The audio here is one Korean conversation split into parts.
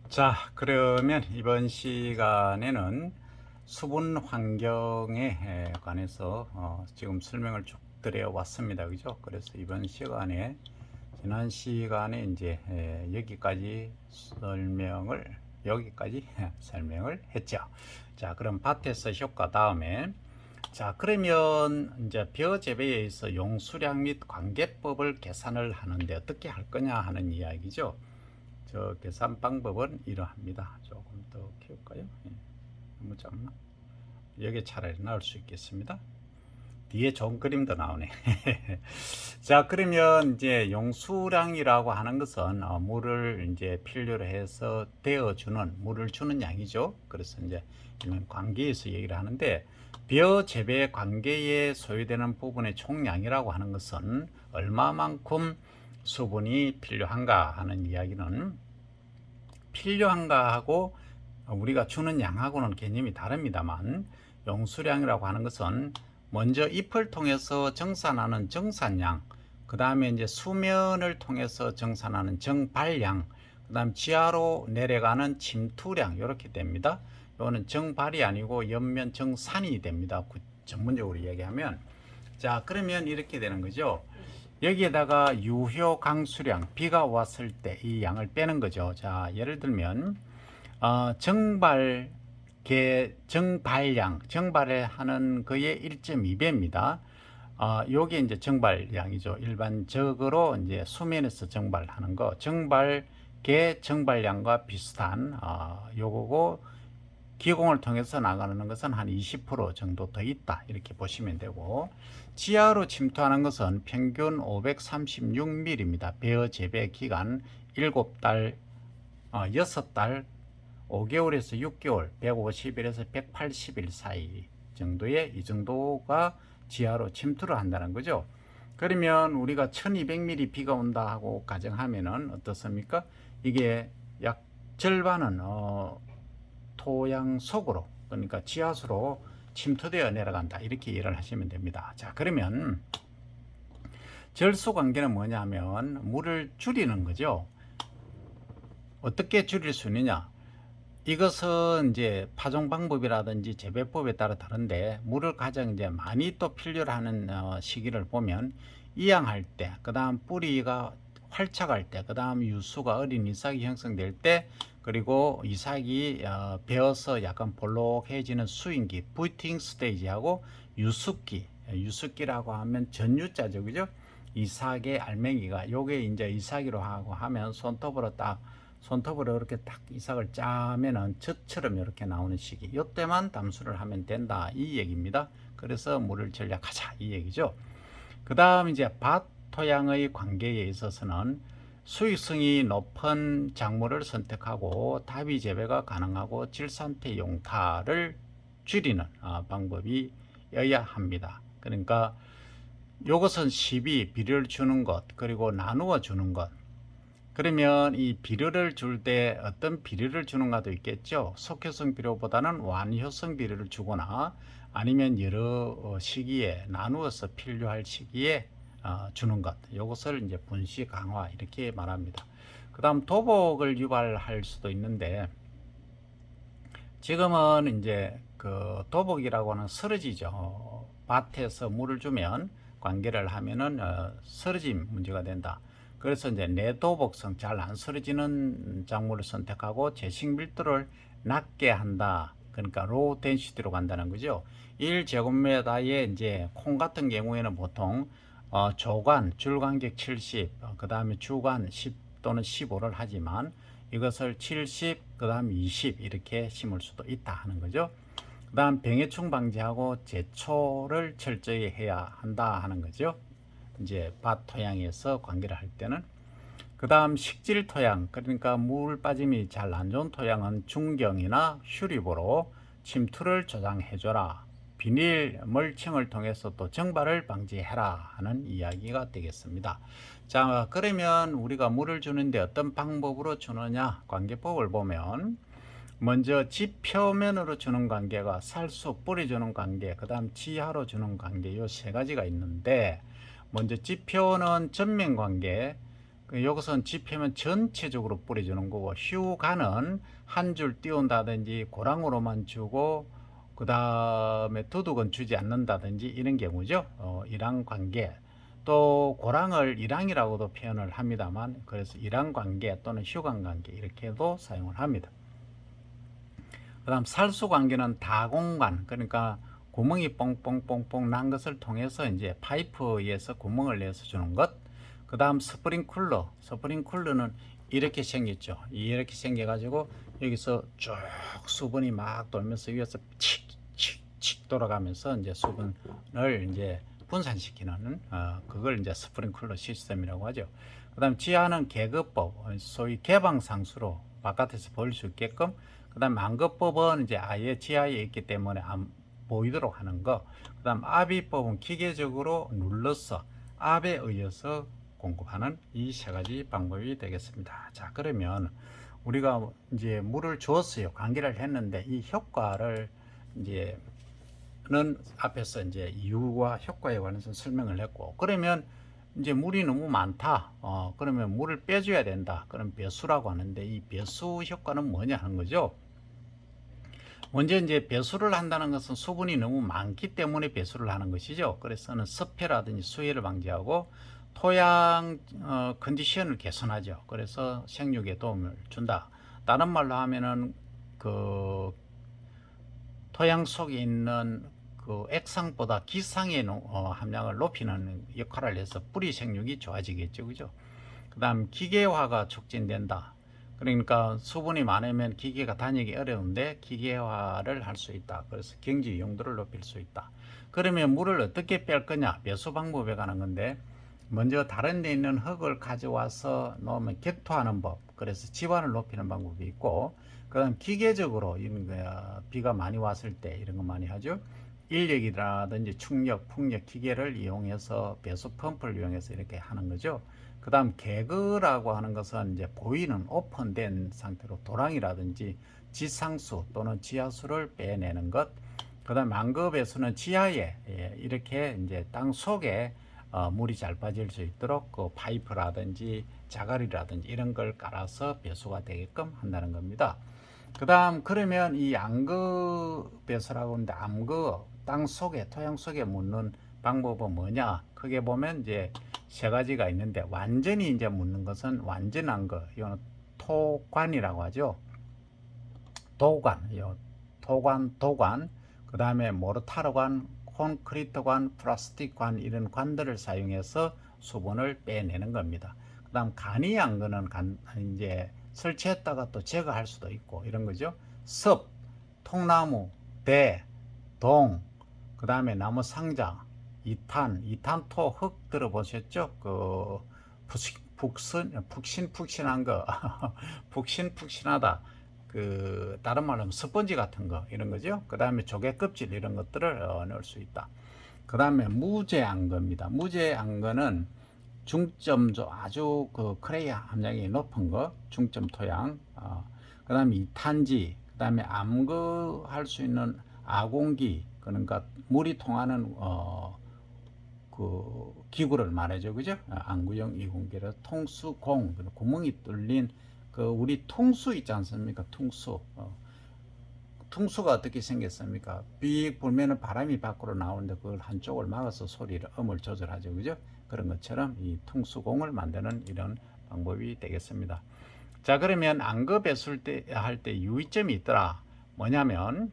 자, 그러면 이번 시간에는 수분 환경에 관해서 지금 설명을 쭉 드려 왔습니다. 그죠? 그래서 이번 시간에 지난 시간에 이제 여기까지 설명을 했죠. 자, 그럼 밭에서 효과 다음에 자, 그러면 이제 벼 재배에 의해서 용수량 및 관계법을 계산을 하는데 어떻게 할 거냐 하는 이야기죠. 저 계산 방법은 이러합니다. 조금 더 키울까요? 예, 너무 작나? 여기 차라리 나올 수 있겠습니다. 뒤에 좋은 그림도 나오네. 자, 그러면 이제 용수량이라고 하는 것은 물을 이제 필요로 해서 물을 주는 양이죠. 그래서 이제 이런 관계에서 얘기를 하는데 벼 재배 관계에 소요되는 부분의 총량이라고 하는 것은 얼마만큼 수분이 필요한가 하는 이야기는 필요한가 하고 우리가 주는 양하고는 개념이 다릅니다만 용수량이라고 하는 것은 먼저 잎을 통해서 정산하는 정산량, 그 다음에 이제 수면을 통해서 정산하는 정발량, 그 다음 지하로 내려가는 침투량 이렇게 됩니다. 이거는 정발이 아니고 옆면 정산이 됩니다. 전문적으로 얘기하면 자, 그러면 이렇게 되는 거죠. 여기에다가 유효 강수량, 비가 왔을 때 이 양을 빼는 거죠. 자, 예를 들면 정발을 하는 거의 1.2배입니다. 요게 이제 정발량이죠. 일반적으로 이제 수면에서 정발하는 거, 정발량과 비슷한 요거고, 기공을 통해서 나가는 것은 한 20% 정도 더 있다 이렇게 보시면 되고, 지하로 침투하는 것은 평균 536mm입니다. 배어 재배 기간 7달, 6달, 5개월에서 6개월, 150일에서 180일 사이 정도의 이 정도가 지하로 침투를 한다는 거죠. 그러면 우리가 1200mm 비가 온다 하고 가정하면은 어떻습니까? 이게 약 절반은 토양 속으로, 그러니까 지하수로 침투되어 내려간다 이렇게 이해를 하시면 됩니다. 자, 그러면 절수 관계는 뭐냐면 물을 줄이는 거죠. 어떻게 줄일 수 있느냐? 이것은 이제 파종 방법이라든지 재배법에 따라 다른데, 물을 가장 이제 많이 또 필요로 하는 시기를 보면 이양할 때, 그 다음 뿌리가 활착할 때, 그 다음 유수가 어린 이삭이 형성될 때, 그리고 이삭이 베어서 약간 볼록해지는 수인기 부팅 스테이지하고 유숙기라고 하면 전유자죠, 그죠? 이삭의 알맹이가 요게 이제 이삭이로 하고 하면 손톱으로 이렇게 딱 이삭을 짜면은 젖처럼 이렇게 나오는 시기, 이때만 담수를 하면 된다 이 얘기입니다. 그래서 물을 전략하자 이 얘기죠. 그 다음 이제 밭 토양의 관계에 있어서는 수익성이 높은 작물을 선택하고 다비 재배가 가능하고 질산태 용타를 줄이는 방법이어야 합니다. 그러니까 이것은 비료를 주는 것, 그리고 나누어 주는 것. 그러면 이 비료를 줄 때 어떤 비료를 주는가도 있겠죠. 속효성 비료보다는 완효성 비료를 주거나 아니면 여러 시기에 나누어서 필요할 시기에 주는 것. 이것을 이제 분시 강화 이렇게 말합니다. 그 다음 도복을 유발할 수도 있는데, 지금은 이제 그 도복이라고 하는 쓰러지죠. 밭에서 물을 주면 관계를 하면은 쓰러짐 문제가 된다. 그래서 이제 내도복성 잘 안 쓰러지는 작물을 선택하고 재식 밀도를 낮게 한다. 그러니까 로우 덴시티로 간다는 거죠. 1제곱미터에 이제 콩 같은 경우에는 보통 조간 줄간격 70, 그 다음에 주간 10 또는 15를 하지만 이것을 70, 그 다음 20 이렇게 심을 수도 있다 하는 거죠. 그 다음 병해충 방지하고 제초를 철저히 해야 한다 하는 거죠. 이제 밭 토양에서 관계를 할 때는. 그 다음 식질 토양, 그러니까 물 빠짐이 잘 안 좋은 토양은 중경이나 휴립으로 침투를 조장해줘라. 비닐 멀칭을 통해서 또 정발을 방지해라 하는 이야기가 되겠습니다. 자, 그러면 우리가 물을 주는데 어떤 방법으로 주느냐 관계법을 보면, 먼저 지표면으로 주는 관계가 살수 뿌려주는 관계, 그 다음 지하로 주는 관계, 이 세 가지가 있는데, 먼저 지표는 전면 관계, 여기서는 지표면 전체적으로 뿌려주는 거고, 휴가는 한 줄 띄운다든지 고랑으로만 주고 그 다음에 도둑은 주지 않는다든지 이런 경우죠. 이랑 관계, 또 고랑을 일항이라고도 표현을 합니다만, 그래서 일항 관계 또는 휴강 관계 이렇게도 사용을 합니다. 그 다음 살수 관계는 다공간, 그러니까 구멍이 뽕뽕뽕뽕 난 것을 통해서 이제 파이프에서 구멍을 내서 주는 것. 그 다음 스프링쿨러는 이렇게 생겼죠. 이렇게 생겨가지고 여기서 쭉 수분이 막 돌면서 위에서 칙칙칙 돌아가면서 이제 수분을 이제 분산시키는 그걸 이제 스프링쿨러 시스템이라고 하죠. 그 다음 지하는 계급법, 소위 개방상수로 바깥에서 보일 수 있게끔. 그 다음 만급법은 이제 아예 지하에 있기 때문에 안 보이도록 하는 거. 그 다음 아비법은 기계적으로 눌러서 압에 의해서 공급하는 이 세 가지 방법이 되겠습니다. 자, 그러면 우리가 이제 물을 주었어요. 관계를 했는데 이 효과를 이제 는 앞에서 이제 이유와 효과에 관해서 설명을 했고, 그러면 이제 물이 너무 많다. 그러면 물을 빼줘야 된다. 그럼 배수라고 하는데 이 배수 효과는 뭐냐 하는 거죠. 먼저 이제 배수를 한다는 것은 수분이 너무 많기 때문에 배수를 하는 것이죠. 그래서는 습해라든지 수해를 방지하고 토양 컨디션을 개선하죠. 그래서 생육에 도움을 준다. 다른 말로 하면은 그 토양 속에 있는 그 액상보다 기상의 함량을 높이는 역할을 해서 뿌리 생육이 좋아지겠죠. 그죠? 그 다음 기계화가 촉진된다. 그러니까 수분이 많으면 기계가 다니기 어려운데 기계화를 할 수 있다. 그래서 경제 용도를 높일 수 있다. 그러면 물을 어떻게 뺄 거냐? 배수 방법에 관한 건데, 먼저 다른 데 있는 흙을 가져와서 넣으면 격투하는 법. 그래서 지반을 높이는 방법이 있고, 그 다음 기계적으로 이런 거야, 비가 많이 왔을 때 이런 거 많이 하죠. 인력이라든지 충력, 풍력 기계를 이용해서 배수 펌프를 이용해서 이렇게 하는 거죠. 그 다음 개그라고 하는 것은 이제 보이는 오픈된 상태로 도랑이라든지 지상수 또는 지하수를 빼내는 것. 그 다음 만급에서는 지하에 이렇게 이제 땅 속에 물이 잘 빠질 수 있도록 그 파이프라든지 자갈이라든지 이런 걸 깔아서 배수가 되게끔 한다는 겁니다. 그 다음 그러면 이 암그 배수라고 하는데, 암그 땅 속에 토양 속에 묻는 방법은 뭐냐? 크게 보면 이제 세 가지가 있는데, 완전히 이제 묻는 것은 완전한 거, 이거는 토관이라고 하죠. 도관, 도관. 그 다음에 모르타르관, 콘크리트관, 플라스틱관 이런 관들을 사용해서 수분을 빼내는 겁니다. 그 다음 간이한 거는 이제 설치했다가 또 제거할 수도 있고 이런 거죠. 습, 통나무, 대, 동, 그 다음에 나무 상자, 이탄토 흙 들어보셨죠? 그 푹신푹신한 거, 푹신푹신하다. 그 다른 말로 하면 스펀지 같은 거 이런 거죠. 그 다음에 조개 껍질 이런 것들을 넣을 수 있다. 그 다음에 무제안거입니다. 무제안거는 중점조 아주 그 클레이 함량이 높은 거, 중점 토양. 그 다음에 이탄지, 그 다음에 암거할 수 있는 아공기, 그러니까 물이 통하는 그 기구를 말해줘, 그죠? 안구형 이공기를 통수공, 구멍이 뚫린 그 우리 통수 있지 않습니까? 통수가 어떻게 생겼습니까? 삑 불면은 바람이 밖으로 나오는데 그걸 한쪽을 막아서 소리를 음을 조절하죠, 그죠? 그런 것처럼 이 통수공을 만드는 이런 방법이 되겠습니다. 자, 그러면 안거 배수를 할 때 유의점이 있더라. 뭐냐면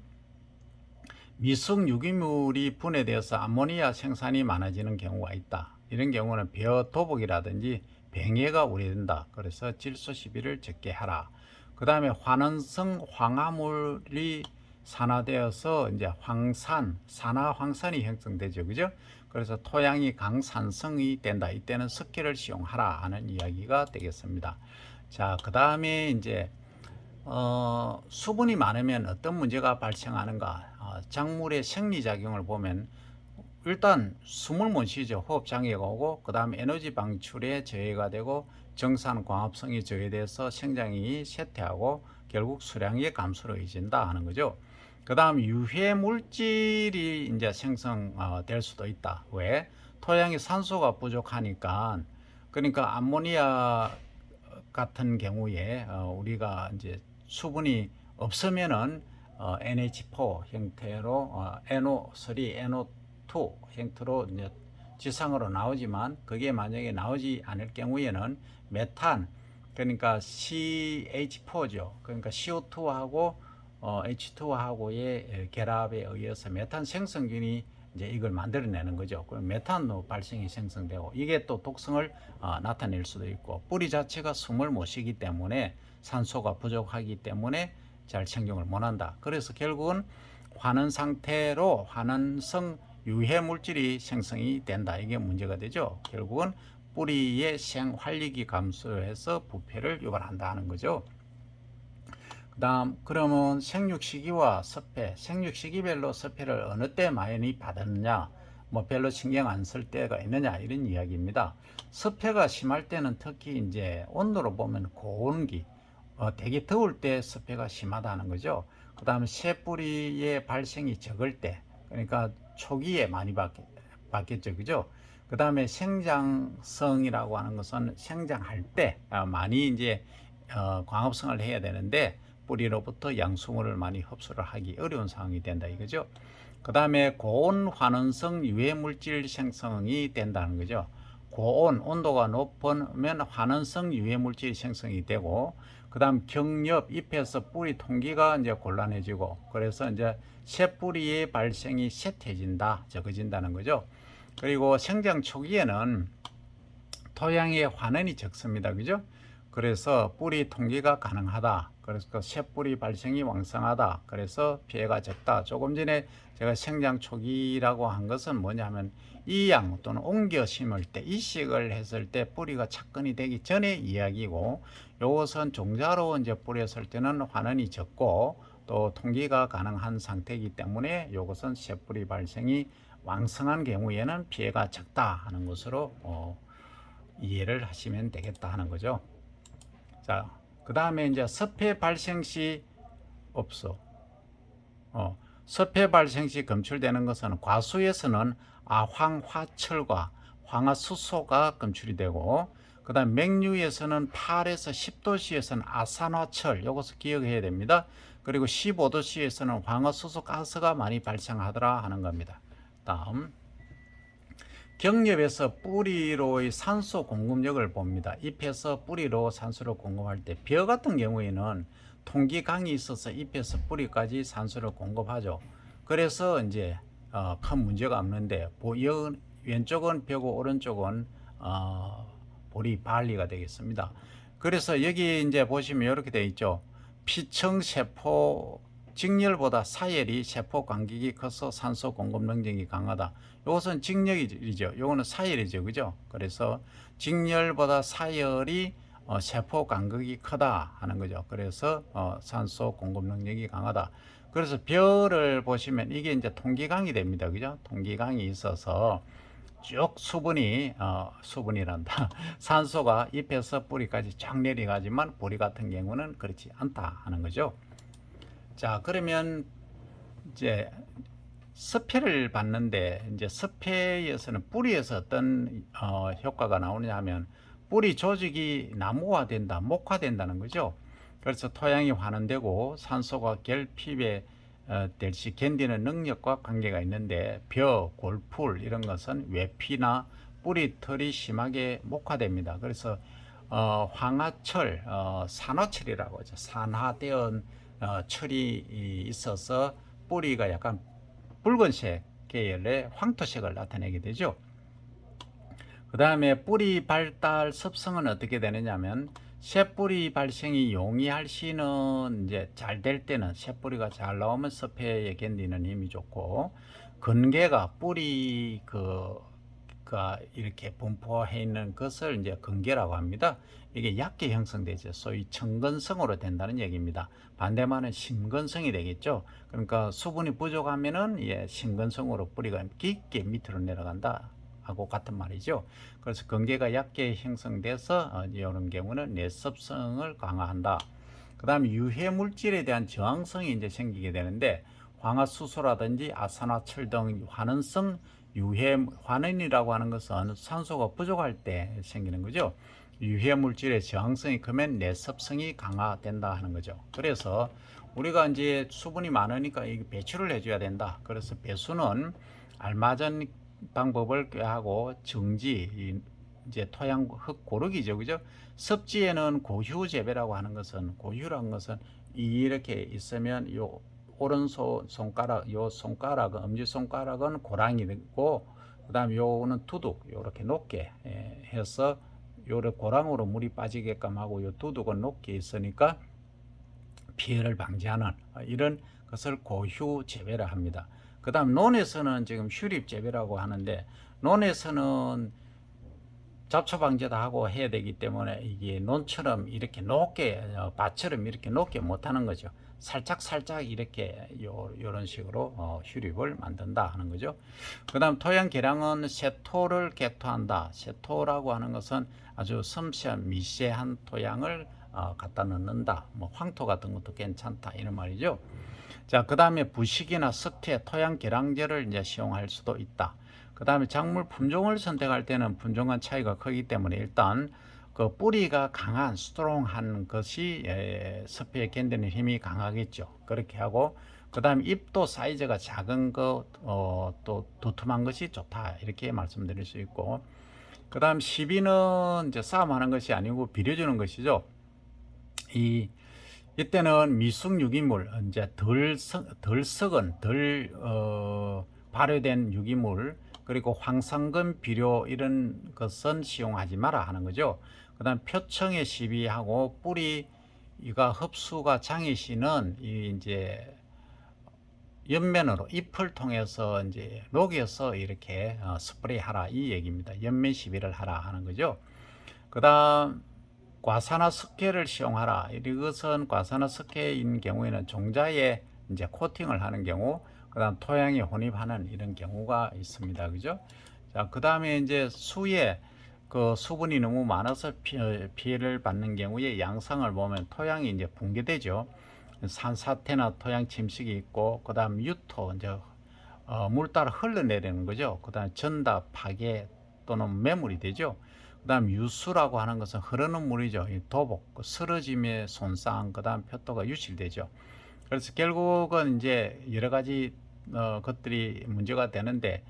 미숙 유기물이 분해되어서 암모니아 생산이 많아지는 경우가 있다. 이런 경우는 벼 도복이라든지 병해가 우려된다. 그래서 질소 시비를 적게 하라. 그 다음에 환원성 황화물이 산화되어서 이제 산화황산이 형성되죠. 그죠? 그래서 토양이 강산성이 된다. 이때는 석회를使用하라 하는 이야기가 되겠습니다. 자, 그 다음에 이제 수분이 많으면 어떤 문제가 발생하는가? 작물의 생리작용을 보면 일단 숨을 못 쉬죠. 호흡장애가 오고, 그 다음에 에너지 방출에 저해가 되고, 정산광합성이 저해돼서 생장이 쇠퇴하고 결국 수량의 감소로 이어진다 하는 거죠. 그 다음 유해 물질이 이제 생성될 수도 있다. 왜? 토양이 산소가 부족하니까 그러니까 암모니아 같은 경우에 우리가 이제 수분이 없으면은 NH4 형태로 NO3, NO2 형태로 이제 지상으로 나오지만 그게 만약에 나오지 않을 경우에는 메탄, 그러니까 CH4죠. 그러니까 CO2하고 H2하고의 결합에 의해서 메탄 생성균이 이제 이걸 만들어내는 거죠. 그럼 메탄도 발생이 생성되고 이게 또 독성을 나타낼 수도 있고, 뿌리 자체가 숨을 못 쉬기 때문에 산소가 부족하기 때문에 잘 생성을 못한다. 그래서 결국은 환원 상태로 환원성 유해 물질이 생성이 된다. 이게 문제가 되죠. 결국은 뿌리의 생활력이 감소해서 부패를 유발한다 하는 거죠. 그다음 그러면 생육 시기와 섭해, 생육 시기별로 섭해를 어느 때 많이 받았느냐, 뭐 별로 신경 안 쓸 때가 있느냐, 이런 이야기입니다. 섭해가 심할 때는 특히 이제 온도로 보면 고온기, 되게 더울 때 섭해가 심하다는 거죠. 그다음 새뿌리의 발생이 적을 때, 그러니까 초기에 많이 받겠죠, 그죠? 그 다음에 생장성이라고 하는 것은 생장할 때 많이 이제 광합성을 해야 되는데 뿌리로부터 양수물을 많이 흡수를 하기 어려운 상황이 된다 이거죠. 그 다음에 고온 환원성 유해 물질 생성이 된다는 거죠. 고온, 온도가 높으면 환원성 유해 물질 생성이 되고, 그 다음 경렵, 잎에서 뿌리 통기가 이제 곤란해지고, 그래서 이제 새뿌리의 발생이 셋해진다, 적어진다는 거죠. 그리고 생장 초기에는 토양의 환원이 적습니다. 그죠? 그래서 뿌리 통기가 가능하다. 그래서 새뿌리 발생이 왕성하다. 그래서 피해가 적다. 조금 전에 제가 생장 초기라고 한 것은 뭐냐면 이양 또는 옮겨 심을 때, 이식을 했을 때 뿌리가 착근이 되기 전에 이야기고, 이것은 종자로 이제 뿌렸을 때는 환원이 적고 또 통기가 가능한 상태이기 때문에 이것은 새뿌리 발생이 왕성한 경우에는 피해가 적다 하는 것으로 이해를 하시면 되겠다 하는 거죠. 자, 그 다음에 이제 섭해 발생 시 없어. 섭해 발생 시 검출되는 것은 과수에서는 아황화철과 황화수소가 검출이 되고, 그 다음 맹류에서는 8에서 10도씨에서는 아산화철, 이것을 기억해야 됩니다. 그리고 15도씨에서는 황화수소 가스가 많이 발생하더라 하는 겁니다. 다음 경렵에서 뿌리로의 산소 공급력을 봅니다. 잎에서 뿌리로 산소를 공급할 때 벼 같은 경우에는 통기강이 있어서 잎에서 뿌리까지 산소를 공급하죠. 그래서 이제 큰 문제가 없는데 왼쪽은 벼고 오른쪽은 보리 발리가 되겠습니다. 그래서 여기 이제 보시면 이렇게 되어 있죠. 피청세포 직렬보다 사열이 세포 간격이 커서 산소 공급 능력이 강하다. 이것은 직렬이죠. 이거는 사열이죠. 그죠? 그래서 직렬보다 사열이 세포 간격이 크다 하는 거죠. 그래서 산소 공급 능력이 강하다. 그래서 벼를 보시면 이게 이제 통기강이 됩니다. 그죠? 통기강이 있어서 쭉 수분이란다. 산소가 잎에서 뿌리까지 쫙 내려가지만 보리 같은 경우는 그렇지 않다 하는 거죠. 자, 그러면 이제 섭해를 봤는데, 이제 섭해에서는 뿌리에서 어떤 효과가 나오느냐 하면 뿌리 조직이 나무화된다, 목화된다는 거죠. 그래서 토양이 환원되고 산소가 결핍에 될 시 견디는 능력과 관계가 있는데, 벼, 골풀 이런 것은 외피나 뿌리털이 심하게 목화됩니다. 그래서 황화철, 산화철이라고 하죠. 산화되은 철이 있어서 뿌리가 약간 붉은색 계열의 황토색을 나타내게 되죠. 그 다음에 뿌리 발달 습성은 어떻게 되느냐면, 새뿌리 발생이 용이할 시는 이제 잘 될 때는 새뿌리가 잘 나오면 섭해에 견디는 힘이 좋고, 근개가 뿌리 가 이렇게 분포해 있는 것을 이제 근개라고 합니다. 이게 얕게 형성되죠. 소위 청근성으로 된다는 얘기입니다. 반대말은 심근성이 되겠죠. 그러니까 수분이 부족하면은 심근성으로 뿌리가 깊게 밑으로 내려간다 하고 같은 말이죠. 그래서 근개가 얕게 형성돼서 이런 경우는 내습성을 강화한다. 그 다음에 유해 물질에 대한 저항성이 이제 생기게 되는데, 황화수소라든지 아산화철 등 환원성 유해 환원이라고 하는 것은 산소가 부족할 때 생기는 거죠. 유해 물질의 저항성이 크면 내습성이 강화된다 하는 거죠. 그래서 우리가 이제 수분이 많으니까 이게 배출을 해줘야 된다. 그래서 배수는 알맞은 방법을 꾀하고 정지, 이제 토양 흙 고르기죠, 그죠? 습지에는 고휴 재배라고 하는 것은, 고휴라는 것은 이렇게 있으면 요 손가락, 요 손가락은, 엄지 손가락은 고랑이고, 그다음 요는 두둑, 요렇게 높게 해서 요래 고랑으로 물이 빠지게끔 하고, 요 두둑은 높게 있으니까 피해를 방지하는 이런 것을 고휴 재배라 합니다. 그 다음 논에서는 지금 휴립 재배라고 하는데, 논에서는 잡초 방제도 하고 해야 되기 때문에 이게 논처럼 이렇게 높게 밭처럼 이렇게 높게 못하는 거죠. 살짝 이렇게 요런 식으로 휴립을 만든다 하는 거죠. 그 다음 토양 개량은 세토를 개토한다. 세토라고 하는 것은 아주 섬세한 미세한 토양을 갖다 넣는다. 뭐 황토 같은 것도 괜찮다 이런 말이죠. 자, 그 다음에 부식이나 석회, 토양 개량제를 이제 사용할 수도 있다. 그 다음에 작물 품종을 선택할 때는 품종간 차이가 크기 때문에 일단 그 뿌리가 강한 스트롱한 것이 습해에 견디는 힘이 강하겠죠. 그렇게 하고 그 다음에 잎도 사이즈가 작은 것, 또 두툼한 것이 좋다 이렇게 말씀드릴 수 있고, 그 다음 시비는 이제 싸움하는 것이 아니고 비려주는 것이죠. 이때는 미숙 유기물, 이제 덜 썩은, 발효된 유기물, 그리고 황상근 비료 이런 것은 사용하지 마라 하는 거죠. 그 다음 표층에 시비하고 뿌리가 흡수가 장이시는 이제 옆면으로 잎을 통해서 이제 녹여서 이렇게 스프레이 하라 이 얘기입니다. 옆면 시비를 하라 하는 거죠. 그 다음 과산화석회를 사용하라. 이것은 과산화석회인 경우에는 종자에 이제 코팅을 하는 경우, 그다음 토양에 혼입하는 이런 경우가 있습니다. 그죠? 자, 그다음에 이제 수에 그 수분이 너무 많아서 피해를 받는 경우에 양상을 보면 토양이 이제 붕괴되죠. 산사태나 토양 침식이 있고, 그다음 유토 이제 물 따라 흘러내리는 거죠. 그다음 전답 파괴 또는 매물이 되죠. 그 다음 유수라고 하는 것은 흐르는 물이죠. 도복, 쓰러짐의 손상, 그 다음 표토가 유실되죠. 그래서 결국은 이제 여러 가지 것들이 문제가 되는데,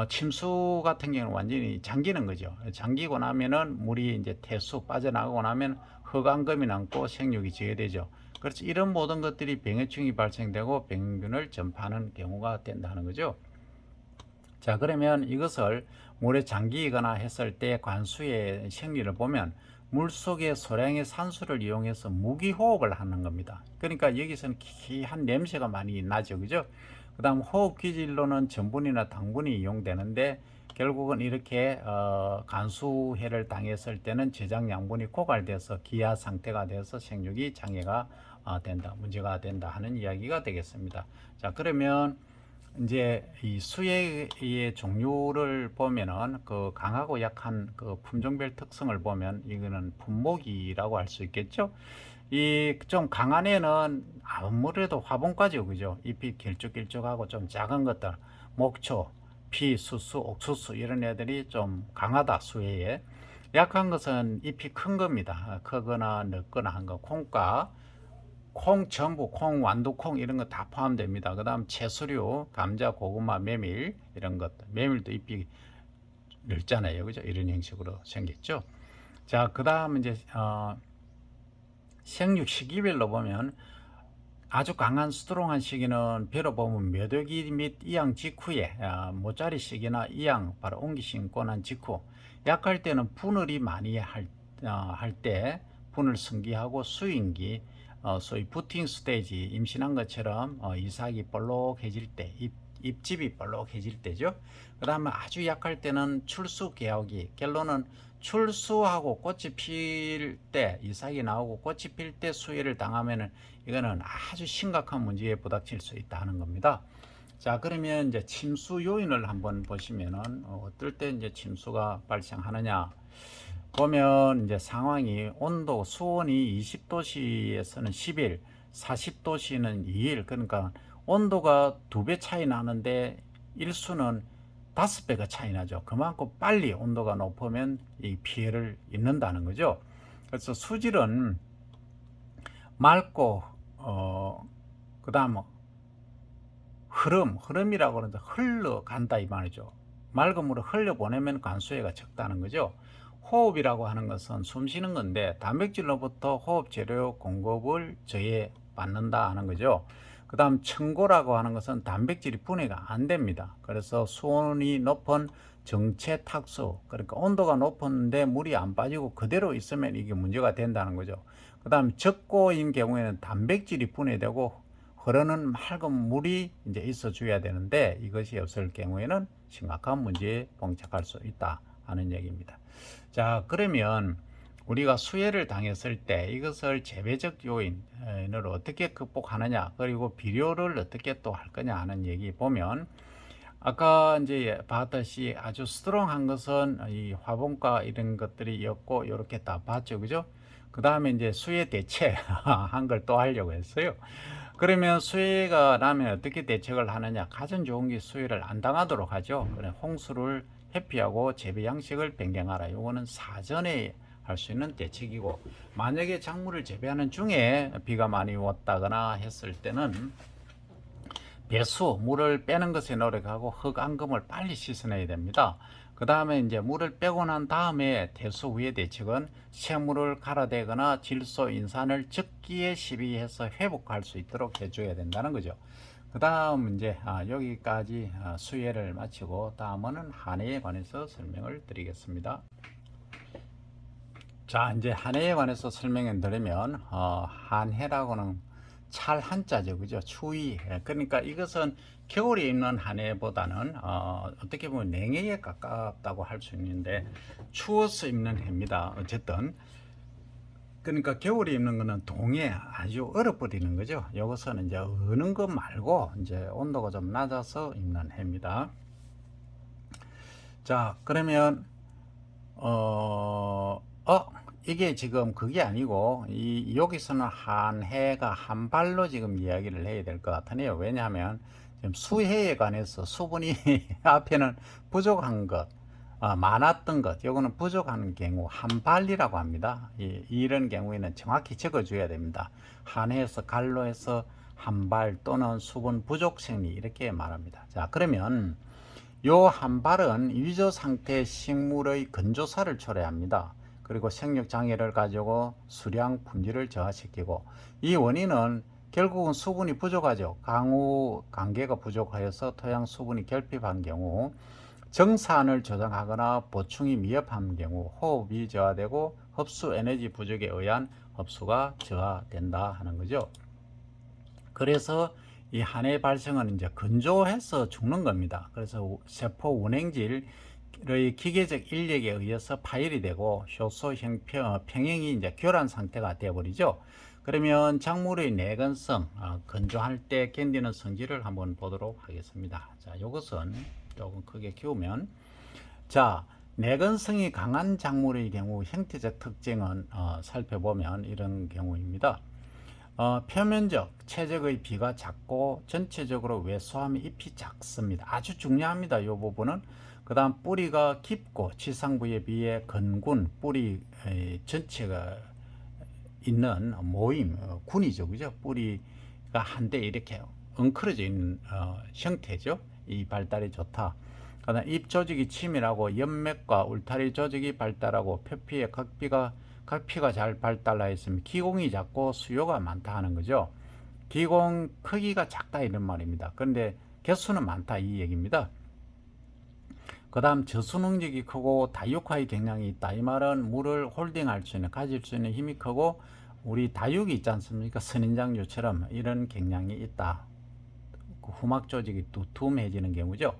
침수 같은 경우는 완전히 잠기는 거죠. 잠기고 나면은 물이 이제 태수 빠져나가고 나면 흑암금이 남고 생육이 저해되죠. 그렇지, 이런 모든 것들이 병해충이 발생되고 병균을 전파하는 경우가 된다는 거죠. 자, 그러면 이것을 물에 잠기거나 했을 때 관수의 생리를 보면 물속의 소량의 산소를 이용해서 무기호흡을 하는 겁니다. 그러니까 여기서는 기이한 냄새가 많이 나죠. 그죠? 그 다음 호흡 기질로는 전분이나 당분이 이용되는데, 결국은 이렇게 간수해를 당했을 때는 저장 양분이 고갈돼서 기아 상태가 돼서 생육이 장애가 된다, 문제가 된다 하는 이야기가 되겠습니다. 자, 그러면 이제 이 수액의 종류를 보면은 그 강하고 약한 그 품종별 특성을 보면 이거는 분목이라고 할 수 있겠죠. 이 좀 강한 애는 아무래도 화분까지요, 그죠? 잎이 길쭉길쭉하고 좀 작은 것들, 목초, 피, 수수, 옥수수 이런 애들이 좀 강하다 수혜에. 약한 것은 잎이 큰 겁니다. 크거나 넓거나 한 거, 콩과 콩 전부, 콩, 완두콩 이런 거 다 포함됩니다. 그 다음 채소류, 감자, 고구마, 메밀 이런 것들. 메밀도 잎이 넓잖아요, 그죠? 이런 형식으로 생겼죠. 자, 그 다음 이제 생육 시기별로 보면 아주 강한 스트롱한 시기는 배로 보면 몇 월기 및 이양 직후에, 모짜리 시기나 이양 바로 옹기 신고 난 직후. 약할 때는 분을이 많이 할 때 분을 승기하고 수인기, 소위 부팅 스테이지, 임신한 것처럼 이삭이 볼록해질 때, 잎집이 볼록해질 때죠. 그 다음에 아주 약할 때는 출수 개하기, 결론은 출수하고 꽃이 필 때, 이삭이 나오고 꽃이 필 때 수해를 당하면은 이거는 아주 심각한 문제에 부닥칠 수 있다는 겁니다. 자, 그러면 이제 침수 요인을 한번 보시면은 어떨 때 이제 침수가 발생하느냐 보면, 이제 상황이 온도 수온이 20도씨에서는 10일, 40도씨는 2일, 그러니까 온도가 2배 차이 나는데 일수는 5배가 차이 나죠. 그만큼 빨리 온도가 높으면 이 피해를 입는다는 거죠. 그래서 수질은 맑고 그다음 흐름이라고 하는데 흘러간다 이 말이죠. 맑은 물을 흘려보내면 관수해가 적다는 거죠. 호흡이라고 하는 것은 숨 쉬는 건데 단백질로부터 호흡 재료 공급을 저해받는다 하는 거죠. 그 다음 청고라고 하는 것은 단백질이 분해가 안 됩니다. 그래서 수온이 높은 정체 탁수, 그러니까 온도가 높은데 물이 안 빠지고 그대로 있으면 이게 문제가 된다는 거죠. 그 다음 적고인 경우에는 단백질이 분해되고 흐르는 맑은 물이 이제 있어 줘야 되는데 이것이 없을 경우에는 심각한 문제에 봉착할 수 있다 하는 얘기입니다. 자, 그러면 우리가 수해를 당했을 때 이것을 재배적 요인을 어떻게 극복하느냐, 그리고 비료를 어떻게 또 할 거냐 하는 얘기 보면, 아까 이제 봤듯이 아주 스트롱한 것은 이 화분과 이런 것들이었고, 이렇게 다 봤죠, 그죠? 그 다음에 이제 수해 대체 한 걸 또 하려고 했어요. 그러면 수해가 나면 어떻게 대책을 하느냐? 가장 좋은 게 수해를 안 당하도록 하죠. 그래, 홍수를 회피하고 재배 양식을 변경하라. 이거는 사전에 할 수 있는 대책이고, 만약에 작물을 재배하는 중에 비가 많이 왔다거나 했을 때는 배수, 물을 빼는 것에 노력하고 흙앙금을 빨리 씻어내야 됩니다. 그 다음에 이제 물을 빼고 난 다음에 대수 후의 대책은 새물을 갈아대거나 질소 인산을 적기에 시비해서 회복할 수 있도록 해줘야 된다는 거죠. 그 다음 이제 여기까지 수해를 마치고 다음은 한해에 관해서 설명을 드리겠습니다. 자, 이제 한해에 관해서 설명을 드리면 한해라고는 찰 한자죠, 그죠? 추위. 그러니까 이것은 겨울에 입는 한해보다는 어떻게 보면 냉해에 가깝다고 할 수 있는데 추워서 입는 해입니다. 어쨌든 그러니까 겨울에 입는 거는 동해 아주 얼어버리는 거죠. 이것은 이제 어는 것 말고 이제 온도가 좀 낮아서 입는 해입니다. 자, 그러면 이게 지금 그게 아니고 여기서는 한해가 한 발로 지금 이야기를 해야 될 것 같으네요. 왜냐하면 지금 수해에 관해서 수분이 앞에는 부족한 것, 많았던 것, 요거는 부족한 경우 한 발이라고 합니다. 이런 경우에는 정확히 적어줘야 됩니다. 한해에서 갈로에서 한 발 또는 수분 부족 생리 이렇게 말합니다. 자, 그러면 요 한 발은 위조 상태의 식물의 건조사를 초래합니다. 그리고 생육 장애를 가지고 수량 품질을 저하시키고, 이 원인은 결국은 수분이 부족하죠. 강우 관계가 부족하여서 토양 수분이 결핍한 경우, 정산을 조정하거나 보충이 미흡한 경우 호흡이 저하되고 흡수 에너지 부족에 의한 흡수가 저하된다 하는 거죠. 그래서 이 한해 발생은 이제 건조해서 죽는 겁니다. 그래서 세포 운행질의 기계적 인력에 의해서 파열이 되고 효소 평형이 이제 교란 상태가 되어버리죠. 그러면 작물의 내건성, 건조할 때 견디는 성질을 한번 보도록 하겠습니다. 자, 이것은 조금 크게 키우면, 자, 내건성이 강한 작물의 경우 형태적 특징은 살펴보면 이런 경우입니다. 표면적, 체적의 비가 작고 전체적으로 왜소함이 잎이 작습니다. 아주 중요합니다. 이 부분은. 그 다음 뿌리가 깊고 지상부에 비해 건군, 뿌리 전체가 있는 모임, 군이죠. 그죠? 뿌리가 한데 이렇게 엉클어져 있는 형태죠. 이 발달이 좋다. 그 다음 잎 조직이 치밀하고 연맥과 울타리 조직이 발달하고 표피의 각피가 잘 발달하여 있으면 기공이 작고 수요가 많다 하는 거죠. 기공 크기가 작다 이런 말입니다. 그런데 개수는 많다 이 얘기입니다. 그 다음 저수 능력이 크고 다육화의 경향이 있다. 이 말은 물을 홀딩할 수 있는, 가질 수 있는 힘이 크고, 우리 다육이 있지 않습니까? 선인장류처럼 이런 경향이 있다. 후막 조직이 두툼해지는 경우죠.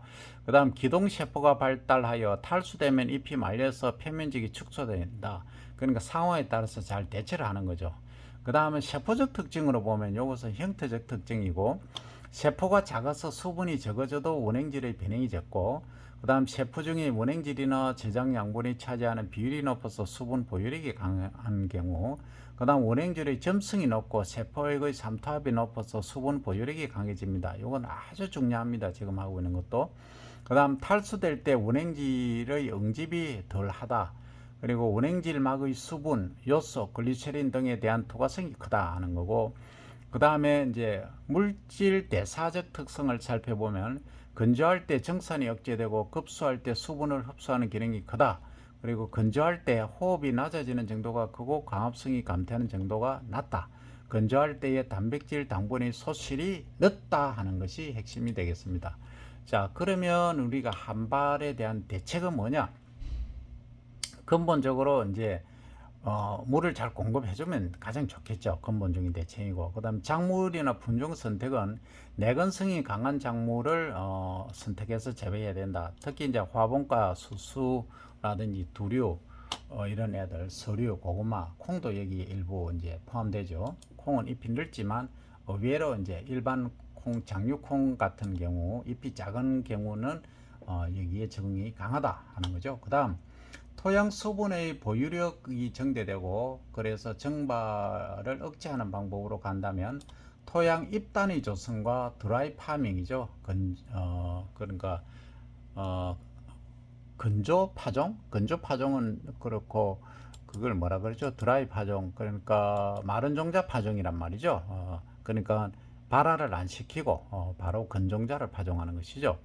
그 다음 기동세포가 발달하여 탈수되면 잎이 말려서 표면적이 축소된다. 그러니까 상황에 따라서 잘 대처를 하는 거죠. 그 다음에 세포적 특징으로 보면 이것은 형태적 특징이고, 세포가 작아서 수분이 적어져도 원행질의 변형이 적고, 그 다음 세포 중에 원행질이나 제장 양분이 차지하는 비율이 높아서 수분 보유력이 강한 경우, 그 다음 원행질의 점성이 높고 세포액의 삼투압이 높아서 수분 보유력이 강해집니다. 이건 아주 중요합니다. 지금 하고 있는 것도. 그 다음 탈수될 때 운행질의 응집이 덜하다. 그리고 운행질막의 수분, 요소, 글리세린 등에 대한 투과성이 크다 하는 거고, 그 다음에 이제 물질 대사적 특성을 살펴보면 건조할 때 정산이 억제되고 급수할 때 수분을 흡수하는 기능이 크다. 그리고 건조할 때 호흡이 낮아지는 정도가 크고 광합성이 감퇴하는 정도가 낮다. 건조할 때의 단백질, 당분의 소실이 늦다 하는 것이 핵심이 되겠습니다. 자, 그러면 우리가 한발에 대한 대책은 뭐냐? 근본적으로 이제 물을 잘 공급해주면 가장 좋겠죠. 근본적인 대책이고, 그 다음 작물이나 품종 선택은 내건성이 강한 작물을 선택해서 재배해야 된다. 특히 이제 화분과 수수라든지 두류, 이런 애들, 서류, 고구마, 콩도 여기 일부 이제 포함되죠. 콩은 잎이 넓지만 의외로 이제 일반 콩, 장류콩 같은 경우 잎이 작은 경우는 여기에 적응이 강하다 하는 거죠. 그 다음 토양 수분의 보유력이 정대되고 그래서 정발을 억제하는 방법으로 간다면 토양 입단의 조성과 드라이 파밍이죠. 그러니까 건조 파종? 건조 파종은 그렇고 그걸 뭐라 그러죠? 드라이 파종. 그러니까 마른 종자 파종이란 말이죠. 그러니까 발화를 안 시키고 바로 건종자를 파종하는 것이죠.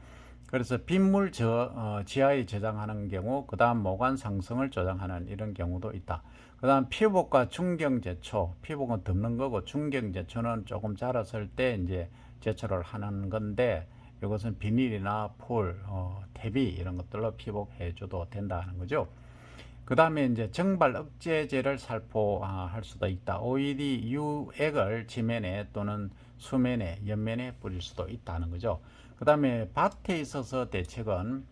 그래서 빗물 지하에 저장하는 경우, 그 다음 모관 상승을 조장하는 이런 경우도 있다. 그 다음 피복과 중경제초, 피복은 덮는 거고 중경제초는 조금 자랐을 때 이제 제초를 하는 건데 이것은 비닐이나 풀, 퇴비 이런 것들로 피복해줘도 된다 하는 거죠. 그 다음에 이제 정발 억제제를 살포할 수도 있다. OED 유액을 지면에 또는 수면에, 옆면에 뿌릴 수도 있다는 거죠. 그 다음에 밭에 있어서 대책은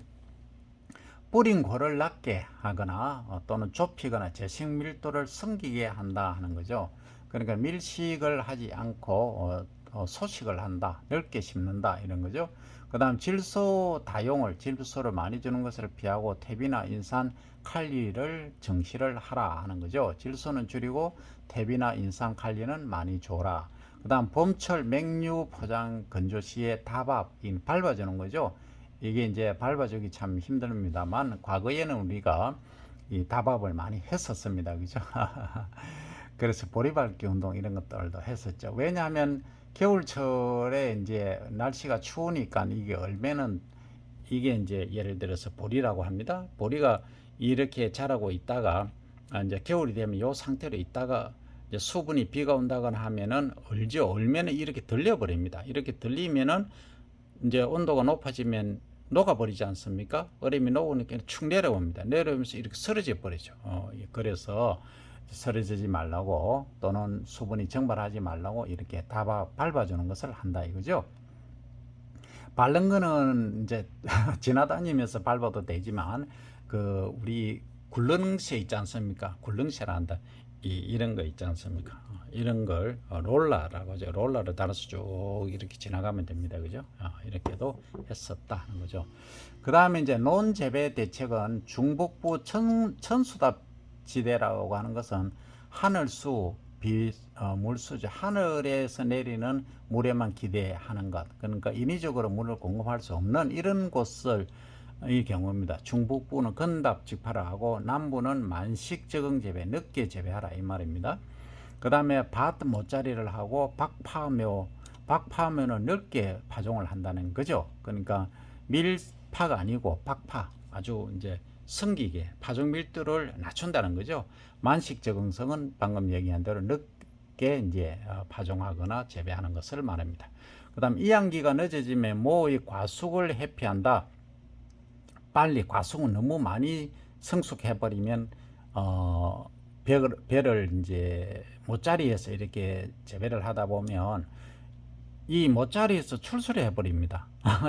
뿌린 골을 낮게 하거나 또는 좁히거나 재식 밀도를 섬기게 한다 하는 거죠. 그러니까 밀식을 하지 않고 소식을 한다, 넓게 심는다 이런 거죠. 그 다음 질소 다용을, 질소를 많이 주는 것을 피하고 퇴비나 인산, 칼리를 정시를 하라 하는 거죠. 질소는 줄이고 퇴비나 인산, 칼리는 많이 줘라. 그 다음 봄철 맹류 포장 건조 시에 다밥, 밟아주는 거죠. 이게 이제 밟아주기 참 힘듭니다만 과거에는 우리가 이 다밥을 많이 했었습니다. 그죠? 그래서 보리밟기 운동 이런 것들도 했었죠. 왜냐하면 겨울철에 이제 날씨가 추우니까 이게 얼면은 이게 이제 예를 들어서 보리라고 합니다. 보리가 이렇게 자라고 있다가 이제 겨울이 되면 이 상태로 있다가 이제 수분이 비가 온다거나 하면은 얼면은 이렇게 들려버립니다. 이렇게 들리면은 이제 온도가 높아지면 녹아버리지 않습니까? 얼음이 녹으니까 축 내려옵니다. 내려오면서 이렇게 쓰러져 버리죠. 그래서 쓰러지지 말라고 또는 수분이 증발하지 말라고 이렇게 다 밟아주는 것을 한다 이거죠. 바른 거는 이제 지나다니면서 밟아도 되지만 그 우리 굴릉쇠 있지 않습니까? 굴릉쇠라 한다. 이런 거 있지 않습니까? 이런 걸 롤러라고 하죠. 롤러를 달아서 쭉 이렇게 지나가면 됩니다. 그죠? 이렇게도 했었다는 거죠. 그 다음에 이제 논재배 대책은 중북부 천수답 지대라고 하는 것은 하늘수, 물수죠. 하늘에서 내리는 물에만 기대하는 것. 그러니까 인위적으로 물을 공급할 수 없는 이런 곳을 이 경우입니다. 중북부는 건답 직파를 하고 남부는 만식 적응 재배, 늦게 재배하라 이 말입니다. 그 다음에 밭 모짜리를 하고 박파묘는 넓게 파종을 한다는 거죠. 그러니까 밀파가 아니고 박파, 아주 이제 성기게 파종 밀도를 낮춘다는 거죠. 만식 적응성은 방금 얘기한 대로 늦게 이제 파종하거나 재배하는 것을 말합니다. 그 다음 이양기가 늦어지면 모의 과숙을 회피한다. 빨리 과숙은 너무 많이 성숙해버리면 벼를 이제 모짜리에서 이렇게 재배를 하다 보면 이 모짜리에서 출수를 해버립니다.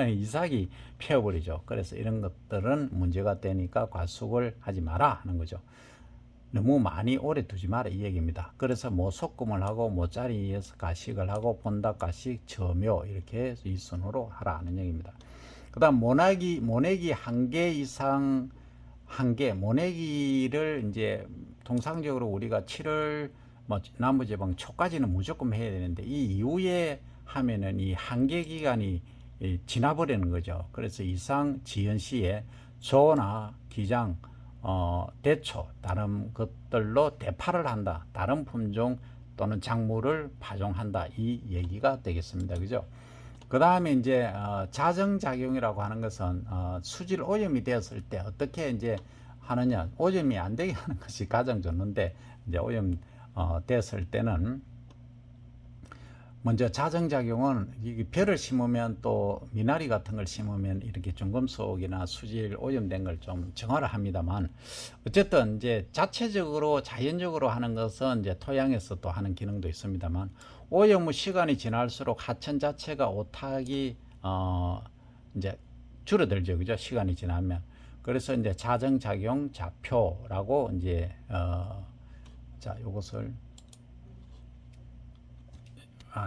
이삭이 피어버리죠. 그래서 이런 것들은 문제가 되니까 과숙을 하지 마라 하는 거죠. 너무 많이 오래 두지 마라 이 얘기입니다. 그래서 모소금을 하고 모짜리에서 가식을 하고 본닥 가식, 저묘 이렇게 이 순으로 하라 하는 얘기입니다. 그 다음 모내기 한 개 이상 모내기를 이제 통상적으로 우리가 7월 남부지방 초까지는 무조건 해야 되는데 이 이후에 하면은 이 한계 기간이 지나버리는 거죠. 그래서 이상 지연 시에 조나 기장, 대초 다른 것들로 대파를 한다. 다른 품종 또는 작물을 파종한다. 이 얘기가 되겠습니다. 그죠? 그 다음에 이제 자정작용이라고 하는 것은 수질 오염이 되었을 때 어떻게 이제 하느냐. 오염이 안 되게 하는 것이 가장 좋는데 이제 오염 됐을 때는 먼저 자정작용은 이 벼를 심으면 또 미나리 같은 걸 심으면 이렇게 중금속이나 수질 오염된 걸 좀 정화를 합니다만 어쨌든 이제 자체적으로 자연적으로 하는 것은 이제 토양에서 또 하는 기능도 있습니다만 오염 후 시간이 지날수록 하천 자체가 오탁이 이제 줄어들죠. 그죠? 시간이 지나면. 그래서 이제 자정작용 좌표라고 이제 자, 요것을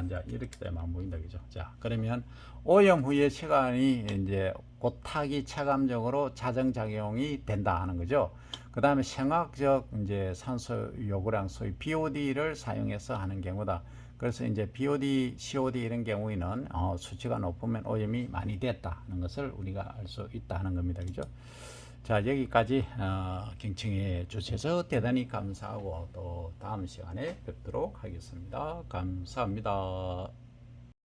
이제 이렇게 되면 안 보인다, 그죠? 자, 그러면 오염 후에 시간이 이제 고탁이 체감적으로 자정작용이 된다 하는 거죠. 그 다음에 생화학적 이제 산소 요구량 소위 BOD를 사용해서 하는 경우다. 그래서 이제 BOD, COD 이런 경우에는 수치가 높으면 오염이 많이 됐다는 것을 우리가 알 수 있다 하는 겁니다, 그죠? 자, 여기까지 경청해 주셔서 대단히 감사하고 또 다음 시간에 뵙도록 하겠습니다. 감사합니다.